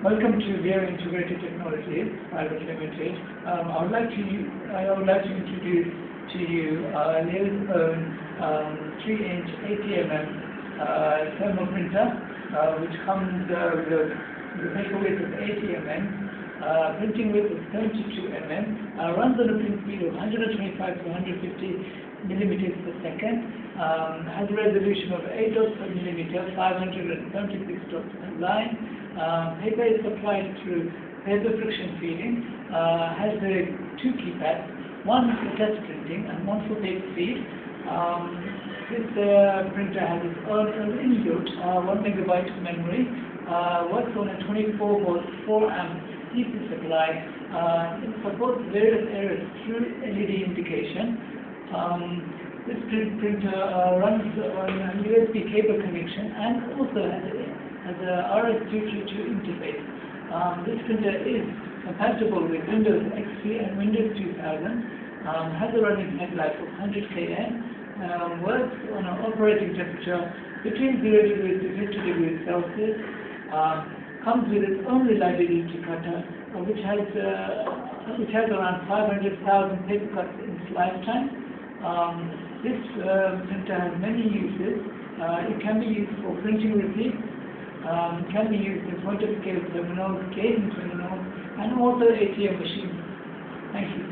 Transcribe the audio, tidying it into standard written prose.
Welcome to Vera Integrated Technologies Private Limited. I would like to introduce to you Leo's own 3-inch 80mm thermal printer, which comes with a paper width of 80mm, printing width of 72mm, runs on a print speed of 125 to 150 millimeters per second, has a resolution of 8 dots per millimeter, 576 dots per line. Paper is supplied through paper friction feeding, has two keypads, one for test printing and one for paper feed. This printer has its own inbuilt 1 megabyte memory, works on a 24 volt 4 amp DC supply. It supports various errors through LED indication. This printer runs on a USB cable connection and also has a RS-232 interface. This printer is compatible with Windows XP and Windows 2000, has a running headlight of 100 kN, works on an operating temperature between 0 degrees to 50 degrees Celsius, comes with its own reliability cutter, which has around 500,000 paper cuts in its lifetime. This printer has many uses. It can be used for printing receipts, can be used in point-of-scale terminals, gating terminals, and also ATM machines. Thank you.